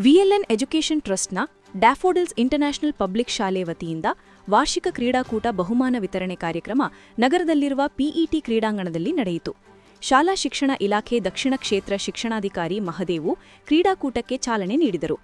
ವಿಎಲ್ಎನ್ education ಟ್ರಸ್ಟ್ನ daffodils international public ಶಾಲೆ ವತಿಯಿಂದ ವಾರ್ಷಿಕ ಕ್ರೀಡಾಕೂಟ ಬಹುಮಾನ ವಿತರಣೆ ಕಾರ್ಯಕ್ರಮ ನಗರದಲ್ಲಿರುವ ಪಿಇಟಿ ಕ್ರೀಡಾಂಗಣದಲ್ಲಿ ನಡೆಯಿತು. ಶಾಲಾ ಶಿಕ್ಷಣ ಇಲಾಖೆ ದಕ್ಷಿಣ ಕ್ಷೇತ್ರ ಶಿಕ್ಷಣಾಧಿಕಾರಿ ಮಹದೇವು ಕ್ರೀಡಾಕೂಟಕ್ಕೆ ಚಾಲನೆ ನೀಡಿದರು.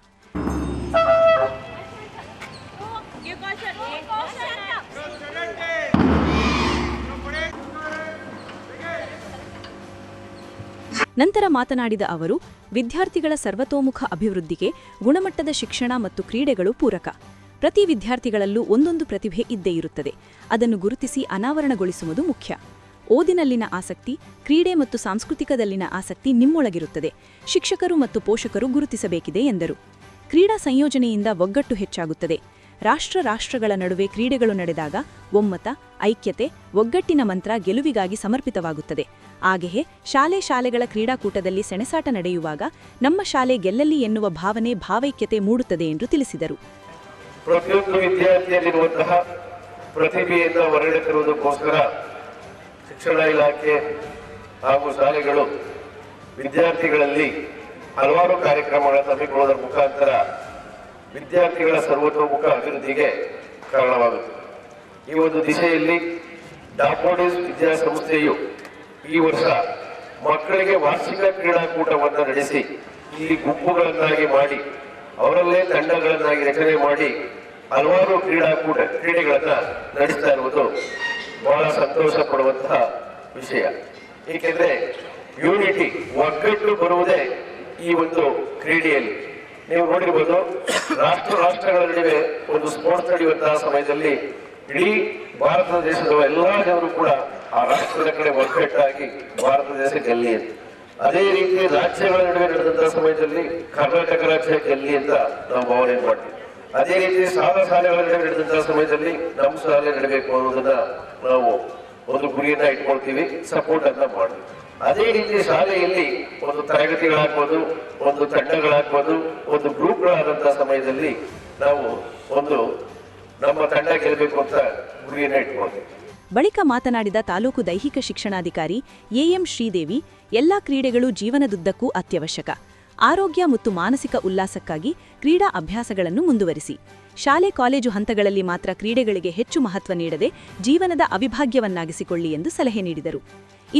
ನಂತರ ಮಾತನಾಡಿದ ಅವರು, ವಿದ್ಯಾರ್ಥಿಗಳ ಸರ್ವತೋಮುಖ ಅಭಿವೃದ್ಧಿಗೆ ಗುಣಮಟ್ಟದ ಶಿಕ್ಷಣ ಮತ್ತು ಕ್ರೀಡೆಗಳು ಪೂರಕ. ಪ್ರತಿ ವಿದ್ಯಾರ್ಥಿಗಳಲ್ಲೂ ಒಂದೊಂದು ಪ್ರತಿಭೆ ಇದ್ದೇ ಇರುತ್ತದೆ. ಅದನ್ನು ಗುರುತಿಸಿ ಅನಾವರಣಗೊಳಿಸುವುದು ಮುಖ್ಯ. ಓದಿನಲ್ಲಿನ ಆಸಕ್ತಿ, ಕ್ರೀಡೆ ಮತ್ತು ಸಾಂಸ್ಕೃತಿಕದಲ್ಲಿನ ಆಸಕ್ತಿ ನಿಮ್ಮೊಳಗಿರುತ್ತದೆ. ಶಿಕ್ಷಕರು ಮತ್ತು ಪೋಷಕರು ಗುರುತಿಸಬೇಕಿದೆ ಎಂದರು. ಕ್ರೀಡಾ ಸಂಯೋಜನೆಯಿಂದ ಒಗ್ಗಟ್ಟು ಹೆಚ್ಚಾಗುತ್ತದೆ. ರಾಷ್ಟ್ರಗಳ ನಡುವೆ ಕ್ರೀಡೆಗಳು ನಡೆದಾಗ ಒಮ್ಮತ, ಐಕ್ಯತೆ, ಒಗ್ಗಟ್ಟಿನ ಮಂತ್ರ ಗೆಲುವಿಗಾಗಿ ಸಮರ್ಪಿತವಾಗುತ್ತದೆ. ಹಾಗೆಯೇ ಶಾಲೆಗಳ ಕ್ರೀಡಾಕೂಟದಲ್ಲಿ ಸೆಣಸಾಟ ನಡೆಯುವಾಗ ನಮ್ಮ ಶಾಲೆ ಗೆಲ್ಲಲಿ ಎನ್ನುವ ಭಾವೈಕ್ಯತೆ ಮೂಡುತ್ತದೆ ಎಂದು ತಿಳಿಸಿದರು. ಪ್ರತಿಯೊಂದು ವಿದ್ಯಾರ್ಥಿಯಲ್ಲಿರುವಂತಹ ಪ್ರತಿಭೆಯಿಂದ ಹೊರಗಡೆ ತರುವುದಕ್ಕೋಸ್ಕರ ಶಿಕ್ಷಣ ಇಲಾಖೆ ಹಾಗೂ ಶಾಲೆಗಳು ವಿದ್ಯಾರ್ಥಿಗಳಲ್ಲಿ ಹಲವಾರು ಕಾರ್ಯಕ್ರಮಗಳನ್ನು ಹಮ್ಮಿಕೊಳ್ಳುವುದರ ಮುಖಾಂತರ ವಿದ್ಯಾರ್ಥಿಗಳ ಸರ್ವತೋಮುಖ ಅಭಿವೃದ್ಧಿಗೆ ಕಾರಣವಾಗುತ್ತದೆ. ಈ ಒಂದು ದಿಶೆಯಲ್ಲಿ ಡ್ಯಾಫೋಡಿಲ್ಸ್ ವಿದ್ಯಾಸಂಸ್ಥೆಯು ಈ ವರ್ಷ ಮಕ್ಕಳಿಗೆ ವಾರ್ಷಿಕ ಕ್ರೀಡಾಕೂಟವನ್ನು ನಡೆಸಿ ಇಲ್ಲಿ ಗುಂಪುಗಳನ್ನಾಗಿ ಮಾಡಿ ಅವರಲ್ಲೇ ತಂಡಗಳನ್ನಾಗಿ ರಚನೆ ಮಾಡಿ ಹಲವಾರು ಕ್ರೀಡೆಗಳನ್ನು ನಡೆಸ್ತಾ ಇರುವುದು ಬಹಳ ಸಂತೋಷ ಪಡುವಂತಹ ವಿಷಯ. ಏಕೆಂದರೆ ಯೂನಿಟಿ, ಒಗ್ಗಟ್ಟು ಬರುವುದೇ ಈ ಒಂದು ಕ್ರೀಡೆಯಲ್ಲಿ. ನೀವು ನೋಡಿರ್ಬೋದು, ರಾಷ್ಟ್ರಗಳ ನಡುವೆ ಒಂದು ಸ್ಪೋರ್ಟ್ಸ್ ನಡೆಯುವಂತಹ ಸಮಯದಲ್ಲಿ ಇಡೀ ಭಾರತ ದೇಶದ ಎಲ್ಲಾ ಜನರು ಕೂಡ ಆ ರಾಷ್ಟ್ರದ ಕಡೆ ಒಗ್ಗಟ್ಟಾಗಿ ಭಾರತ ದೇಶ ಗೆಲ್ಲಿ ಅಂತ. ಅದೇ ರೀತಿ ರಾಜ್ಯಗಳ ನಡುವೆ ನಡೆದಂತಹ ಸಮಯದಲ್ಲಿ ಕರ್ನಾಟಕ ರಾಜ್ಯ ಗೆಲ್ಲಿ ಅಂತ ನಾವು ಭಾವನೆ ಮಾಡ್ತೀವಿ. ಅದೇ ರೀತಿ ಶಾಲೆಗಳ ನಡುವೆ ನಡೆದಂತಹ ಸಮಯದಲ್ಲಿ ನಮ್ಮ ಶಾಲೆ ನಡಬೇಕು ಅನ್ನೋದನ್ನ ನಾವು ಒಂದು ಗುರಿಯನ್ನ ಇಟ್ಕೊಳ್ತೀವಿ, ಸಪೋರ್ಟ್ ಅಂತ ಮಾಡ್ತೀವಿ. ಅದೇ ರೀತಿ ಶಾಲೆಯಲ್ಲಿ ಒಂದು ತರಗತಿಗಳಾಗ್ಬೋದು, ಒಂದು ತಂಡಗಳಾಗ್ಬೋದು, ಒಂದು ಗ್ರೂಪ್ಗಳಾದಂತಹ ಸಮಯದಲ್ಲಿ ನಾವು ಒಂದು ನಮ್ಮ ತಂಡ ಗೆಲ್ಲಬೇಕು ಅಂತ ಗುರಿಯನ್ನ ಇಟ್ಕೊಳ್ತೀವಿ. ಬಳಿಕ ಮಾತನಾಡಿದ ತಾಲೂಕು ದೈಹಿಕ ಶಿಕ್ಷಣಾಧಿಕಾರಿ ಎಎಂ ಶ್ರೀದೇವಿ, ಎಲ್ಲಾ ಕ್ರೀಡೆಗಳು ಜೀವನದುದ್ದಕ್ಕೂ ಅತ್ಯವಶ್ಯಕ. ಆರೋಗ್ಯ ಮತ್ತು ಮಾನಸಿಕ ಉಲ್ಲಾಸಕ್ಕಾಗಿ ಕ್ರೀಡಾ ಅಭ್ಯಾಸಗಳನ್ನು ಮುಂದುವರಿಸಿ. ಶಾಲೆ ಕಾಲೇಜು ಹಂತಗಳಲ್ಲಿ ಮಾತ್ರ ಕ್ರೀಡೆಗಳಿಗೆ ಹೆಚ್ಚು ಮಹತ್ವ ನೀಡದೆ ಜೀವನದ ಅವಿಭಾಗ್ಯವನ್ನಾಗಿಸಿಕೊಳ್ಳಿ ಎಂದು ಸಲಹೆ ನೀಡಿದರು.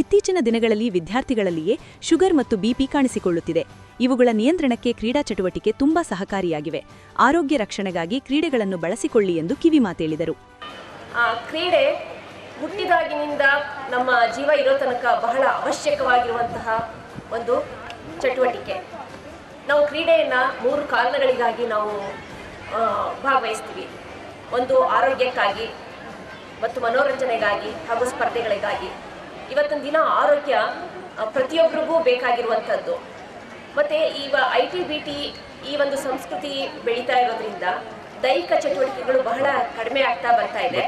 ಇತ್ತೀಚಿನ ದಿನಗಳಲ್ಲಿ ವಿದ್ಯಾರ್ಥಿಗಳಲ್ಲಿಯೇ ಶುಗರ್ ಮತ್ತು ಬಿಪಿ ಕಾಣಿಸಿಕೊಳ್ಳುತ್ತಿದೆ. ಇವುಗಳ ನಿಯಂತ್ರಣಕ್ಕೆ ಕ್ರೀಡಾ ಚಟುವಟಿಕೆ ತುಂಬಾ ಸಹಕಾರಿಯಾಗಿವೆ. ಆರೋಗ್ಯ ರಕ್ಷಣೆಗಾಗಿ ಕ್ರೀಡೆಗಳನ್ನು ಬಳಸಿಕೊಳ್ಳಿ ಎಂದು ಕಿವಿಮಾತೇಳಿದರು. ಕ್ರೀಡೆ ಹುಟ್ಟಿದಾಗಿನಿಂದ ನಮ್ಮ ಜೀವ ಇರೋ ತನಕ ಬಹಳ ಅವಶ್ಯಕವಾಗಿರುವಂತಹ ಒಂದು ಚಟುವಟಿಕೆ. ನಾವು ಕ್ರೀಡೆಯನ್ನು 3 ಕಾರಣಗಳಿಗಾಗಿ ನಾವು ಭಾಗವಹಿಸ್ತೀವಿ. ಒಂದು ಆರೋಗ್ಯಕ್ಕಾಗಿ ಮತ್ತು ಮನೋರಂಜನೆಗಾಗಿ ಹಾಗೂ ಸ್ಪರ್ಧೆಗಳಿಗಾಗಿ. ಇವತ್ತಿನ ದಿನ ಆರೋಗ್ಯ ಪ್ರತಿಯೊಬ್ಬರಿಗೂ ಬೇಕಾಗಿರುವಂಥದ್ದು. ಮತ್ತು ಈಗ ITBT ಈ ಒಂದು ಸಂಸ್ಕೃತಿ ಬೆಳೀತಾ ಇರೋದ್ರಿಂದ ದೈಹಿಕ ಚಟುವಟಿಕೆಗಳು ಬಹಳ ಕಡಿಮೆ ಆಗ್ತಾ ಬರ್ತಾ ಇದೆ.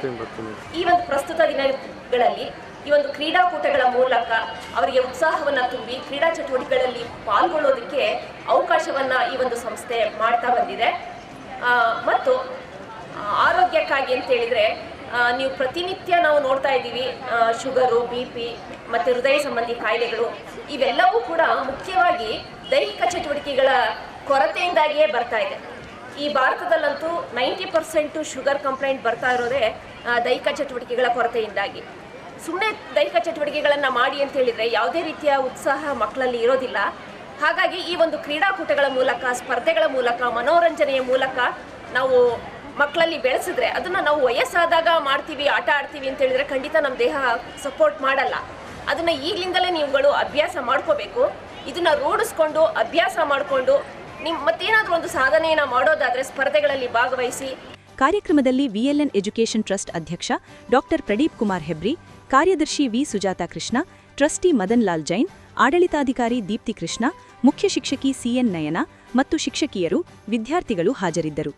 ಈ ಒಂದು ಪ್ರಸ್ತುತ ದಿನಗಳಲ್ಲಿ ಈ ಒಂದು ಕ್ರೀಡಾಕೂಟಗಳ ಮೂಲಕ ಅವರಿಗೆ ಉತ್ಸಾಹವನ್ನು ತುಂಬಿ ಕ್ರೀಡಾ ಚಟುವಟಿಕೆಗಳಲ್ಲಿ ಪಾಲ್ಗೊಳ್ಳೋದಕ್ಕೆ ಅವಕಾಶವನ್ನು ಈ ಒಂದು ಸಂಸ್ಥೆ ಮಾಡ್ತಾ ಬಂದಿದೆ. ಮತ್ತು ಆರೋಗ್ಯಕ್ಕಾಗಿ ಅಂತ ಹೇಳಿದರೆ ನೀವು ಪ್ರತಿನಿತ್ಯ ನಾವು ನೋಡ್ತಾ ಇದ್ದೀವಿ, ಶುಗರು, BP ಮತ್ತು ಹೃದಯ ಸಂಬಂಧಿ ಕಾಯಿಲೆಗಳು ಇವೆಲ್ಲವೂ ಕೂಡ ಮುಖ್ಯವಾಗಿ ದೈಹಿಕ ಚಟುವಟಿಕೆಗಳ ಕೊರತೆಯಿಂದಾಗಿಯೇ ಬರ್ತಾ ಇದೆ. ಈ ಭಾರತದಲ್ಲಂತೂ 90% ಶುಗರ್ ಕಂಪ್ಲೇಂಟ್ ಬರ್ತಾ ಇರೋದೇ ದೈಹಿಕ ಚಟುವಟಿಕೆಗಳ ಕೊರತೆಯಿಂದಾಗಿ. ಸುಮ್ಮನೆ ದೈಹಿಕ ಚಟುವಟಿಕೆಗಳನ್ನು ಮಾಡಿ ಅಂತ ಹೇಳಿದರೆ ಯಾವುದೇ ರೀತಿಯ ಉತ್ಸಾಹ ಮಕ್ಕಳಲ್ಲಿ ಇರೋದಿಲ್ಲ. ಹಾಗಾಗಿ ಈ ಒಂದು ಕ್ರೀಡಾಕೂಟಗಳ ಮೂಲಕ, ಸ್ಪರ್ಧೆಗಳ ಮೂಲಕ, ಮನೋರಂಜನೆಯ ಮೂಲಕ ನಾವು ಮಕ್ಕಳಲ್ಲಿ ಬೆಳೆಸಿದ್ರೆ, ಅದನ್ನು ನಾವು ವಯಸ್ಸಾದಾಗ ಮಾಡ್ತೀವಿ, ಆಟ ಆಡ್ತೀವಿ ಅಂತ ಹೇಳಿದರೆ ಖಂಡಿತ ನಮ್ಮ ದೇಹ ಸಪೋರ್ಟ್ ಮಾಡಲ್ಲ. ಅದನ್ನು ಈಗಲಿಂದಲೇ ನೀವುಗಳು ಅಭ್ಯಾಸ ಮಾಡ್ಕೋಬೇಕು. ಇದನ್ನು ರೂಢಿಸ್ಕೊಂಡು ಅಭ್ಯಾಸ ಮಾಡಿಕೊಂಡು ಮತ್ತೇನಾದರೂ ಒಂದು ಸಾಧನೆಯನ್ನು ಮಾಡೋದಾದರೆ ಸ್ಪರ್ಧೆಗಳಲ್ಲಿ ಭಾಗವಹಿಸಿ. ಕಾರ್ಯಕ್ರಮದಲ್ಲಿ ವಿಎಲ್ಎನ್ ಎಜುಕೇಷನ್ ಟ್ರಸ್ಟ್ ಅಧ್ಯಕ್ಷ ಡಾಕ್ಟರ್ ಪ್ರದೀಪ್ ಕುಮಾರ್ ಹೆಬ್ರಿ, ಕಾರ್ಯದರ್ಶಿ ವಿ ಸುಜಾತಾ ಕೃಷ್ಣ, ಟ್ರಸ್ಟಿ ಮದನ್ ಲಾಲ್ ಜೈನ್, ಆಡಳಿತಾಧಿಕಾರಿ ದೀಪ್ತಿ ಕೃಷ್ಣ, ಮುಖ್ಯ ಶಿಕ್ಷಕಿ CN ನಯನ ಮತ್ತು ಶಿಕ್ಷಕಿಯರು, ವಿದ್ಯಾರ್ಥಿಗಳು ಹಾಜರಿದ್ದರು.